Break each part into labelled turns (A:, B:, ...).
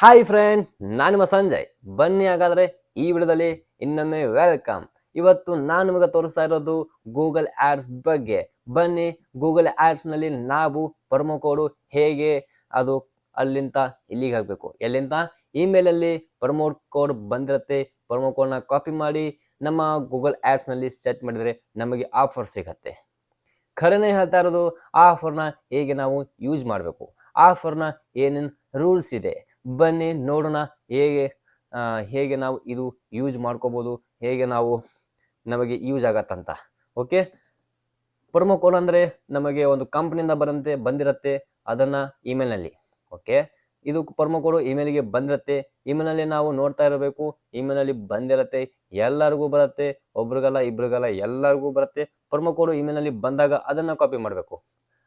A: Hi friend, ನಾನು ನಿಮ್ಮ ಸಂಜಯ್. ಬನ್ನಿ ಹಾಗಾದ್ರೆ ಈ ವಿಡಿಯೋದಲ್ಲಿ ಇನ್ನೊಮ್ಮೆ ವೆಲ್ಕಮ್. ಇವತ್ತು ನಾನು ನಿಮಗೆ ತೋರಿಸ್ತಾ ಇರೋದು ಗೂಗಲ್ ಆಡ್ಸ್ ಬಗ್ಗೆ. ಬನ್ನಿ, ಗೂಗಲ್ ಆಡ್ಸ್ ನಲ್ಲಿ ನಾವು ಪ್ರೊಮೋ ಕೋಡ್ ಹೇಗೆ ಅದು ಅಲ್ಲಿಂದ ಇಲ್ಲಿಗೆ ಹಾಕಬೇಕು, ಎಲ್ಲಿಂದ ಇಮೇಲ್ ಅಲ್ಲಿ ಪ್ರೊಮೋ ಕೋಡ್ ಬಂದಿರುತ್ತೆ. ಪ್ರೊಮೋ ಕೋಡ್ನ ಕಾಪಿ ಮಾಡಿ ನಮ್ಮ ಗೂಗಲ್ ಆಡ್ಸ್ ನಲ್ಲಿ ಸೆಟ್ ಮಾಡಿದ್ರೆ ನಮಗೆ ಆಫರ್ ಸಿಗತ್ತೆ. ಖರೇನೆ ಹೇಳ್ತಾ ಇರೋದು, ಆ ಆಫರ್ನ ಹೇಗೆ ನಾವು ಯೂಸ್ ಮಾಡಬೇಕು, ಆಫರ್ನ ಏನೇನು ರೂಲ್ಸ್ ಇದೆ, ಬನ್ನಿ ನೋಡೋಣ. ಹೇಗೆ ನಾವು ಇದು ಯೂಸ್ ಮಾಡ್ಕೋಬಹುದು, ಹೇಗೆ ನಾವು ನಮಗೆ ಯೂಸ್ ಆಗತ್ತಂತ. ಓಕೆ, ಪ್ರೊಮೋ ಕೋಡ್ ಅಂದ್ರೆ ನಮಗೆ ಒಂದು ಕಂಪ್ನಿಯಿಂದ ಬಂದಿರತ್ತೆ, ಅದನ್ನ ಇಮೇಲ್ನಲ್ಲಿ. ಓಕೆ, ಇದು ಪ್ರೊಮೋ ಕೋಡ್ ಇಮೇಲ್ಗೆ ಬಂದಿರತ್ತೆ. ಇಮೇಲ್ನಲ್ಲಿ ನಾವು ನೋಡ್ತಾ ಇರಬೇಕು. ಇಮೇಲ್ನಲ್ಲಿ ಬಂದಿರತ್ತೆ, ಎಲ್ಲರಿಗೂ ಬರುತ್ತೆ, ಒಬ್ರಿಗಲ್ಲ ಇಬ್ರಿಗಲ್ಲ ಎಲ್ಲರಿಗೂ ಬರುತ್ತೆ. ಪ್ರೊಮೋ ಕೋಡ್ ಇಮೇಲ್ನಲ್ಲಿ ಬಂದಾಗ ಅದನ್ನ ಕಾಪಿ ಮಾಡಬೇಕು.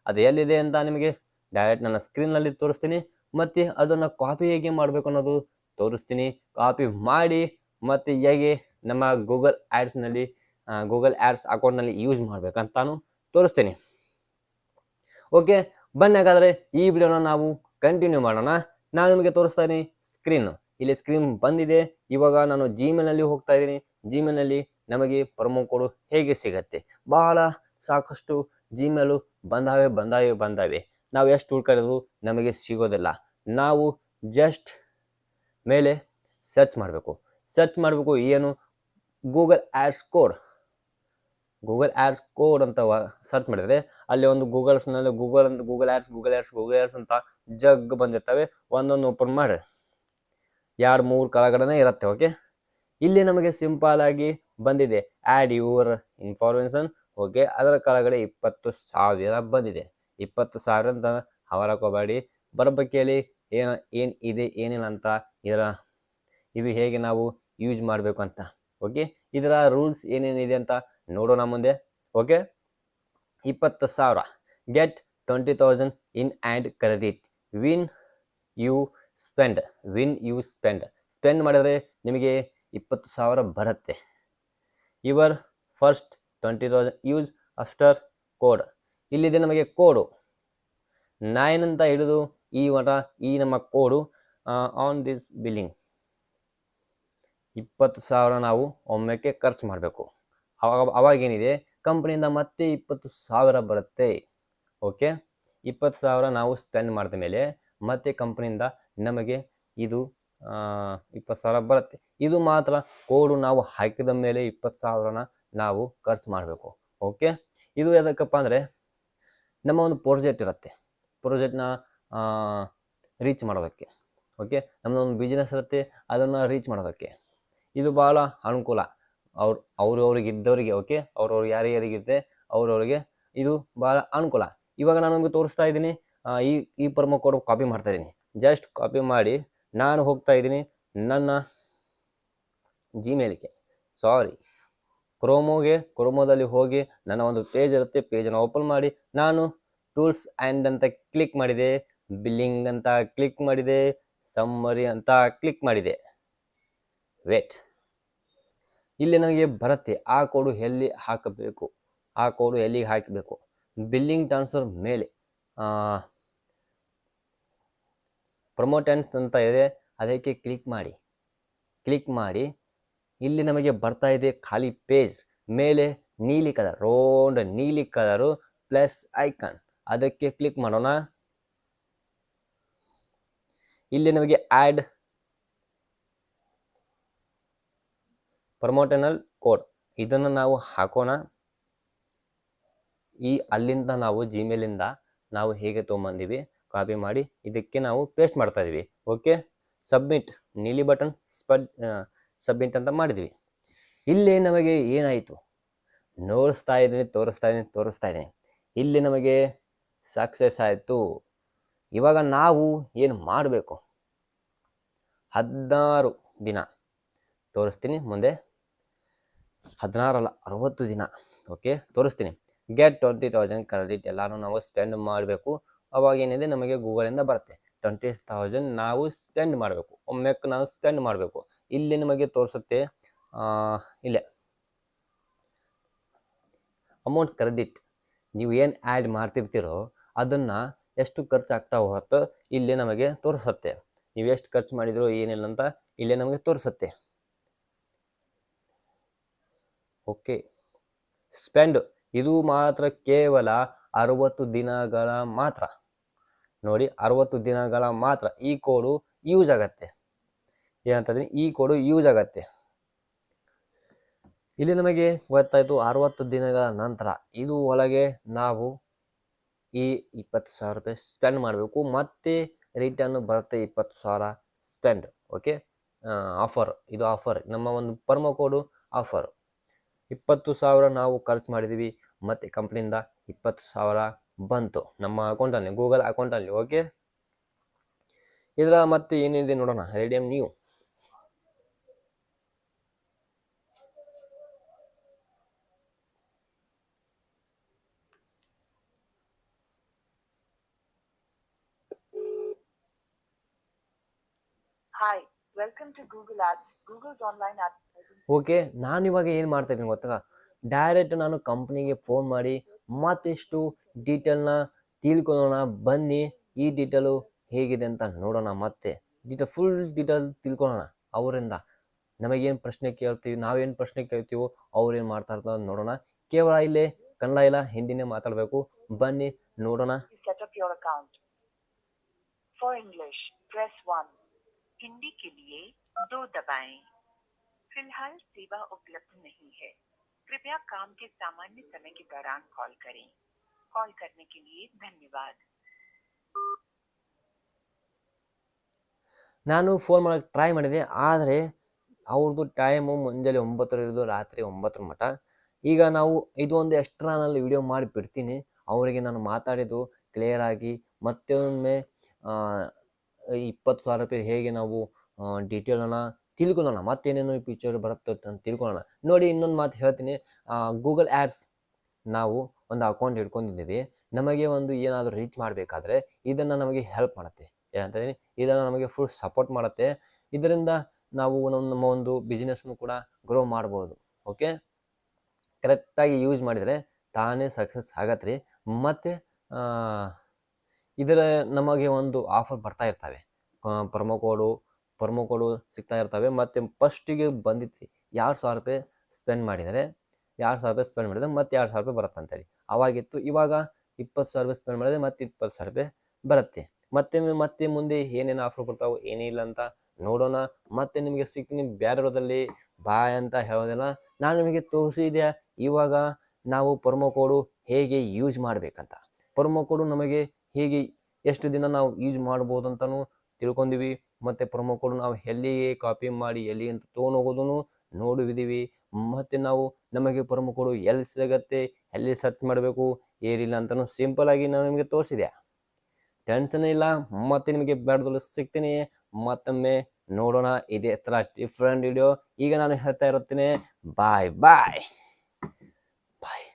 A: ಅದು ಎಲ್ಲಿದೆ ಅಂತ ನಿಮಗೆ ಡೈರೆಕ್ಟ್ ನನ್ನ ಸ್ಕ್ರೀನ್ ನಲ್ಲಿ ತೋರಿಸ್ತೀನಿ. ಮತ್ತೆ ಅದನ್ನ ಕಾಪಿ ಹೇಗೆ ಮಾಡಬೇಕು ಅನ್ನೋದು ತೋರಿಸ್ತೀನಿ. ಕಾಪಿ ಮಾಡಿ ಮತ್ತೆ ಹೇಗೆ ನಮ್ಮ ಗೂಗಲ್ ಆಡ್ಸ್ ನಲ್ಲಿ ಗೂಗಲ್ ಆಡ್ಸ್ ಅಕೌಂಟ್ ನಲ್ಲಿ ಯೂಸ್ ಮಾಡ್ಬೇಕಂತಾನು ತೋರಿಸ್ತೀನಿ. ಓಕೆ, ಬನ್ನಿ ಹಾಗಾದ್ರೆ ಈ ವಿಡಿಯೋನ ನಾವು ಕಂಟಿನ್ಯೂ ಮಾಡೋಣ. ನಾನು ನಿಮಗೆ ತೋರಿಸ್ತಾ ಇದ್ದೀನಿ ಸ್ಕ್ರೀನ್. ಇಲ್ಲಿ ಸ್ಕ್ರೀನ್ ಬಂದಿದೆ. ಇವಾಗ ನಾನು ಜಿಮೇಲ್ ನಲ್ಲಿ ಹೋಗ್ತಾ ಇದ್ದೀನಿ. ಜಿಮೇಲ್ ನಲ್ಲಿ ನಮಗೆ ಪ್ರೊಮೋ ಕೋಡ್ ಹೇಗೆ ಸಿಗತ್ತೆ, ಬಹಳ ಸಾಕಷ್ಟು ಜಿಮೇಲು ಬಂದಾವೆ. ನಾವು ಎಷ್ಟು ಹುಡ್ಕಾಡಿದ್ರು ನಮಗೆ ಸಿಗೋದಿಲ್ಲ. ನಾವು ಜಸ್ಟ್ ಮೇಲೆ ಸರ್ಚ್ ಮಾಡಬೇಕು. ಏನು ಗೂಗಲ್ ಆಡ್ಸ್ ಕೋಡ್ ಅಂತ ಸರ್ಚ್ ಮಾಡಿದ್ರೆ ಅಲ್ಲಿ ಒಂದು ಗೂಗಲ್ ಆಡ್ಸ್ ಅಂತ ಜಗ್ ಬಂದಿರ್ತವೆ. ಒಂದೊಂದು ಓಪನ್ ಮಾಡಿ 2-3 ಕೆಳಗಡೆ ಇರುತ್ತೆ. ಓಕೆ, ಇಲ್ಲಿ ನಮಗೆ ಸಿಂಪಲ್ ಆಗಿ ಬಂದಿದೆ ಆಡ್ ಯುವರ್ ಇನ್ಫಾರ್ಮೇಶನ್. ಓಕೆ, ಅದರ ಕೆಳಗಡೆ 20,000 ಬಂದಿದೆ. 20,000 ಅಂತ ಅವರಕೋಬೇಡಿ, ಬರಬೇಕೇಳಿ ಏನ್ ಇದೆ ಏನಿಲ್ಲ ಅಂತ, ಇದು ಹೇಗೆ ನಾವು ಯೂಸ್ ಮಾಡಬೇಕು ಅಂತ. ಓಕೆ, ಇದರ ರೂಲ್ಸ್ ಏನೇನಿದೆ ಅಂತ ನೋಡೋಣ ಮುಂದೆ. Okay, 20,000 get 20,000 in and credit when you spend ಮಾಡಿದ್ರೆ ನಿಮಗೆ 20,000 ಬರುತ್ತೆ. Your first 20,000 use after code. ಇಲ್ಲಿದೆ ನಮಗೆ ಕೋಡು 9 ಅಂತ ಹಿಡಿದು ಈ ನಮ್ಮ ಕೋಡು ಆನ್ ದಿಸ್ ಬಿಲ್ಲಿಂಗ್ 20,000 ನಾವು ಒಮ್ಮೆಕ್ಕೆ ಖರ್ಚು ಮಾಡಬೇಕು. ಅವಾಗೇನಿದೆ ಕಂಪ್ನಿಯಿಂದ ಮತ್ತೆ 20,000 ಬರುತ್ತೆ. ಓಕೆ, 20,000 ನಾವು ಸ್ಪೆಂಡ್ ಮಾಡಿದ ಮೇಲೆ ಮತ್ತೆ ಕಂಪ್ನಿಯಿಂದ ನಮಗೆ ಇದು 20,000 ಬರುತ್ತೆ. ಇದು ಮಾತ್ರ ಕೋಡು ನಾವು ಹಾಕಿದ ಮೇಲೆ 20,000ನ ನಾವು ಖರ್ಚು ಮಾಡಬೇಕು. ಓಕೆ, ಇದು ಎದಕ್ಕಪ್ಪ ಅಂದರೆ ನಮ್ಮ ಒಂದು ಪ್ರಾಜೆಕ್ಟ್ ಇರುತ್ತೆ, ಪ್ರಾಜೆಕ್ಟ್ನ ರೀಚ್ ಮಾಡೋದಕ್ಕೆ. ಓಕೆ, ನಮ್ಮದೊಂದು ಬಿಸ್ನೆಸ್ ಇರುತ್ತೆ, ಅದನ್ನು ರೀಚ್ ಮಾಡೋದಕ್ಕೆ ಇದು ಭಾಳ ಅನುಕೂಲ. ಅವ್ರವ್ರಿಗೆ ಇದ್ದವರಿಗೆ. ಓಕೆ, ಅವ್ರವ್ರಿಗೆ ಯಾರ್ಯಾರಿಗಿದೆ ಅವ್ರವ್ರಿಗೆ ಇದು ಭಾಳ ಅನುಕೂಲ. ಇವಾಗ ನಾನು ನಿಮಗೆ ತೋರಿಸ್ತಾ ಇದ್ದೀನಿ. ಈ ಪ್ರೊಮೋ ಕೋಡ್ ಕಾಪಿ ಮಾಡ್ತಾ ಇದ್ದೀನಿ. ಜಸ್ಟ್ ಕಾಪಿ ಮಾಡಿ ನಾನು ಹೋಗ್ತಾ ಇದ್ದೀನಿ ನನ್ನ ಜಿಮೇಲ್ಗೆ, ಕ್ರೋಮೋದಲ್ಲಿ ಹೋಗಿ ನನ್ನ ಒಂದು ಪೇಜ್ ಇರುತ್ತೆ. ಪೇಜನ್ನು ಓಪನ್ ಮಾಡಿ ನಾನು ಟೂಲ್ಸ್ ಆ್ಯಂಡ್ ಅಂತ ಕ್ಲಿಕ್ ಮಾಡಿದೆ, ಬಿಲ್ಲಿಂಗ್ ಅಂತ ಕ್ಲಿಕ್ ಮಾಡಿದೆ, ಸಮ್ಮರಿ ಅಂತ ಕ್ಲಿಕ್ ಮಾಡಿದೆ. ವೇಟ್, ಇಲ್ಲಿ ನನಗೆ ಬರುತ್ತೆ ಆ ಕೋಡು ಎಲ್ಲಿ ಹಾಕಬೇಕು, ಎಲ್ಲಿಗೆ ಹಾಕಬೇಕು. ಬಿಲ್ಲಿಂಗ್ ಟ್ರಾನ್ಸ್ಫರ್ ಮೇಲೆ ಪ್ರಮೋಟೆನ್ಸ್ ಅಂತ ಇದೆ, ಅದಕ್ಕೆ ಕ್ಲಿಕ್ ಮಾಡಿ ಇಲ್ಲಿ ನಮಗೆ ಬರ್ತಾ ಇದೆ ಖಾಲಿ ಪೇಜ್. ಮೇಲೆ ನೀಲಿ ಕಲರ್, ರೌಂಡ್ ನೀಲಿ ಕಲರು ಪ್ಲಸ್ ಐಕಾನ್, ಅದಕ್ಕೆ ಕ್ಲಿಕ್ ಮಾಡೋಣ. ಇಲ್ಲಿ ನಮಗೆ ಆಡ್ ಪ್ರಮೋಟನಲ್ ಕೋಡ್, ಇದನ್ನು ನಾವು ಹಾಕೋಣ. ಅಲ್ಲಿಂದ ನಾವು ಜಿಮೇಲಿಂದ ನಾವು ಹೇಗೆ ತೊಗೊಂಬಂದಿವಿ ಕಾಪಿ ಮಾಡಿ ಇದಕ್ಕೆ ನಾವು ಪೇಸ್ಟ್ ಮಾಡ್ತಾ ಇದೀವಿ. ಓಕೆ, ಸಬ್ಮಿಟ್, ನೀಲಿ ಬಟನ್ ಸಬ್ಮಿಟ್ ಅಂತ ಮಾಡಿದ್ವಿ. ಇಲ್ಲಿ ನಮಗೆ ಏನಾಯಿತು ತೋರಿಸ್ತಾ ಇದ್ದೀನಿ. ಇಲ್ಲಿ ನಮಗೆ ಸಕ್ಸಸ್ ಆಯಿತು. ಇವಾಗ ನಾವು ಏನು ಮಾಡಬೇಕು, 16 ದಿನ ತೋರಿಸ್ತೀನಿ ಮುಂದೆ. 16 ಅಲ್ಲ, 60 ದಿನ. ಓಕೆ, ತೋರಿಸ್ತೀನಿ. ಗೆಟ್ 20,000 ಕ್ರೆಡಿಟ್ ಎಲ್ಲಾನು ನಾವು ಸ್ಪೆಂಡ್ ಮಾಡಬೇಕು. ಅವಾಗ ಏನಿದೆ ನಮಗೆ ಗೂಗಲಿಂದ ಬರುತ್ತೆ 20,000 ನಾವು ಸ್ಪೆಂಡ್ ಮಾಡಬೇಕು. ಒಮ್ಮೆಕ್ಕೆ ನಾವು ಸ್ಪೆಂಡ್ ಮಾಡಬೇಕು. ಇಲ್ಲಿ ನಿಮಗೆ ತೋರಿಸುತ್ತೆ ಇಲ್ಲೇ ಅಮೌಂಟ್ ಕ್ರೆಡಿಟ್. ನೀವು ಏನು ಆ್ಯಡ್ ಮಾಡ್ತಿರ್ತೀರೋ ಅದನ್ನು ಎಷ್ಟು ಖರ್ಚಾಗ್ತಾ ಹೋಗುತ್ತೋ ಇಲ್ಲಿ ನಮಗೆ ತೋರಿಸುತ್ತೆ. ನೀವು ಎಷ್ಟು ಖರ್ಚು ಮಾಡಿದ್ರು ಏನಿಲ್ಲ ಅಂತ ಇಲ್ಲೇ ನಮಗೆ ತೋರಿಸುತ್ತೆ. ಓಕೆ, ಸ್ಪೆಂಡ್ ಇದು ಮಾತ್ರ ಕೇವಲ 60 ದಿನಗಳ ಮಾತ್ರ. ನೋಡಿ, 60 ದಿನಗಳ ಮಾತ್ರ ಈ ಕೋಡು ಯೂಸ್ ಆಗತ್ತೆ. ಏನಂತಂದ್ರೆ ಈ ಕೋಡು ಯೂಸ್ ಆಗತ್ತೆ. ಇಲ್ಲಿ ನಮಗೆ ಗೊತ್ತಾಯ್ತು 60 ದಿನಗಳ ನಂತರ ಇದು ಒಳಗೆ ನಾವು ಈ 20,000 ರೂಪಾಯಿ ಸ್ಪೆಂಡ್ ಮಾಡಬೇಕು, ಮತ್ತೆ ರಿಟರ್ನ್ ಬರುತ್ತೆ 20,000 ಸ್ಪೆಂಡ್. ಓಕೆ, ಆಫರ್, ಇದು ಆಫರ್, ನಮ್ಮ ಒಂದು ಪರ್ಮೋ ಕೋಡು ಆಫರ್. 20,000 ನಾವು ಖರ್ಚು ಮಾಡಿದ್ದೀವಿ, ಮತ್ತೆ ಕಂಪ್ನಿಯಿಂದ 20,000 ಬಂತು ನಮ್ಮ ಅಕೌಂಟಲ್ಲಿ, ಗೂಗಲ್ ಅಕೌಂಟಲ್ಲಿ. ಓಕೆ, ಇದರ ಮತ್ತೆ ಏನಿದೆ ನೋಡೋಣ. ರೆಡಿಯಮ್ ನ್ಯೂ.
B: Hi, welcome to Google Ads, Google's online ads.
A: Okay, ನಾನು ಇವಾಗ ಏನು ಮಾಡ್ತಾ ಇದ್ದೀನಿ ಗೊತ್ತಾ, ಡೈರೆಕ್ಟ್ ನಾನು ಕಂಪ್ನಿಗೆ ಫೋನ್ ಮಾಡಿ ಮತ್ತಿಷ್ಟು ಡೀಟೇಲ್ನ ತಿಳ್ಕೊಳ್ಳೋಣ. ಬನ್ನಿ, ಈ ಡೀಟೇಲು ಹೇಗಿದೆ ಅಂತ ನೋಡೋಣ. ಮತ್ತೆ ಫುಲ್ ಡೀಟೇಲ್ ತಿಳ್ಕೊಳ್ಳೋಣ ಅವರಿಂದ. ನಮಗೇನು ಪ್ರಶ್ನೆ ಕೇಳ್ತೀವಿ, ನಾವೇನು ಪ್ರಶ್ನೆ ಕೇಳ್ತೀವೋ ಅವ್ರೇನು ಮಾಡ್ತಾ ಇರ್ತಾರೆ ನೋಡೋಣ. ಕೇವಲ ಇಲ್ಲಿ ಕನ್ನಡ ಇಲ್ಲ, ಹಿಂದಿನೇ ಮಾತಾಡಬೇಕು. ಬನ್ನಿ ನೋಡೋಣ.
B: Set up your account. For English, press 1. Hindi के लिए 2 दबाएं. फिलहाल सेवा उपलब्ध नहीं है. कृपया काम के सामान्य समय के दौरान कॉल करें. कॉल करने के लिए धन्यवाद.
A: ನಾನು ಫೋನ್ ಮಾಡೋಕ್ಕೆ ಟ್ರೈ ಮಾಡಿದೆ, ಆದರೆ ಅವ್ರದ್ದು ಟೈಮು ಮುಂಜಾನೆ 9 ಹಿಡಿದು ರಾತ್ರಿ 9 ಮಟ. ಈಗ ನಾವು ಇದು ಒಂದು ಎಕ್ಸ್ಟ್ರಾನಲ್ಲಿ ವಿಡಿಯೋ ಮಾಡಿ ಬಿಡ್ತೀನಿ. ಅವರಿಗೆ ನಾನು ಮಾತಾಡಿದ್ದು ಕ್ಲಿಯರ್ ಆಗಿ ಮತ್ತೊಮ್ಮೆ 20,000 ರೂಪಾಯಿ ಹೇಗೆ ನಾವು ಡೀಟೇಲನ್ನು ತಿಳ್ಕೊಳ್ಳೋಣ, ಮತ್ತೇನೇನು ಫೀಚರ್ ಬರುತ್ತೆ ಅಂತ ತಿಳ್ಕೊಳ್ಳೋಣ. ನೋಡಿ, ಇನ್ನೊಂದು ಮಾತು ಹೇಳ್ತೀನಿ. ಗೂಗಲ್ ಆ್ಯಡ್ಸ್ ನಾವು ಒಂದು ಅಕೌಂಟ್ ಇಟ್ಕೊಂಡಿದ್ದೀವಿ. ನಮಗೆ ಒಂದು ಏನಾದರೂ ರೀಚ್ ಮಾಡಬೇಕಾದ್ರೆ ಇದನ್ನು ನಮಗೆ ಹೆಲ್ಪ್ ಮಾಡುತ್ತೆ. ಏನಂತಂದರೆ ಇದನ್ನು ನಮಗೆ ಫುಲ್ ಸಪೋರ್ಟ್ ಮಾಡುತ್ತೆ. ಇದರಿಂದ ನಾವು ನಮ್ಮ ಒಂದು ಬಿಸ್ನೆಸ್ನು ಕೂಡ ಗ್ರೋ ಮಾಡ್ಬೋದು. ಓಕೆ, ಕರೆಕ್ಟಾಗಿ ಯೂಸ್ ಮಾಡಿದರೆ ತಾನೇ ಸಕ್ಸಸ್ ಆಗತ್ತೆ ರೀ. ಮತ್ತು ಇದರ ನಮಗೆ ಒಂದು ಆಫರ್ ಬರ್ತಾ ಇರ್ತವೆ, ಪ್ರಮೋ ಕೋಡು ಸಿಗ್ತಾ ಇರ್ತವೆ. ಮತ್ತು ಫಸ್ಟಿಗೆ ಬಂದಿತ್ತು 2,000 ರೂಪಾಯಿ ಸ್ಪೆಂಡ್ ಮಾಡಿದರೆ ಮತ್ತೆ 2,000 ರೂಪಾಯಿ ಬರುತ್ತೆ ಅಂತೇಳಿ ಅವಾಗಿತ್ತು. ಇವಾಗ 20,000 ರೂಪಾಯಿ ಸ್ಪೆಂಡ್ ಮಾಡಿದರೆ ಮತ್ತೆ 20,000 ರೂಪಾಯಿ ಬರುತ್ತೆ. ಮತ್ತೆ ಮುಂದೆ ಏನೇನು ಆಫರ್ ಬರ್ತಾವೆ ಏನಿಲ್ಲ ಅಂತ ನೋಡೋಣ. ಮತ್ತೆ ನಿಮಗೆ ಸಿಗ್ತೀನಿ ಬೇರೆರೋದಲ್ಲಿ. ಬಾಯ್ ಅಂತ ಹೇಳೋದಿಲ್ಲ, ನಾನು ನಿಮಗೆ ತೋರಿಸಿದೆ ಇವಾಗ ನಾವು ಪ್ರೊಮೋ ಕೋಡು ಹೇಗೆ ಯೂಸ್ ಮಾಡಬೇಕಂತ. ಪ್ರೊಮೋ ಕೋಡು ನಮಗೆ ಹೇಗೆ ಎಷ್ಟು ದಿನ ನಾವು ಯೂಸ್ ಮಾಡ್ಬೋದು ಅಂತಲೂ ತಿಳ್ಕೊಂಡಿವಿ. ಮತ್ತು ಪ್ರೊಮೋ ಕೋಡ್ ನಾವು ಎಲ್ಲಿಗೆ ಕಾಪಿ ಮಾಡಿ ಎಲ್ಲಿ ಅಂತ ತೊಗೊಂಡೋಗೋದನ್ನು ನೋಡಿದ್ದೀವಿ. ಮತ್ತು ನಾವು ನಮಗೆ ಪ್ರೊಮೋ ಕೋಡು ಎಲ್ಲಿ ಸಿಗುತ್ತೆ, ಎಲ್ಲಿ ಸರ್ಚ್ ಮಾಡಬೇಕು ಏನಿಲ್ಲ ಅಂತಲೂ ಸಿಂಪಲಾಗಿ ನಾನು ನಿಮಗೆ ತೋರಿಸಿದೆ. ಟೆನ್ಷನ್ ಇಲ್ಲ. ಮತ್ತೆ ನಿಮಗೆ ಬೇಡದಲ್ಲೂ ಸಿಗ್ತೀನಿ. ಮತ್ತೊಮ್ಮೆ ನೋಡೋಣ ಇದೇ ಥರ ಡಿಫ್ರೆಂಟ್ ವಿಡಿಯೋ. ಈಗ ನಾನು ಹೇಳ್ತಾ ಇರುತ್ತೇನೆ ಬಾಯ್ ಬಾಯ್ ಬಾಯ್.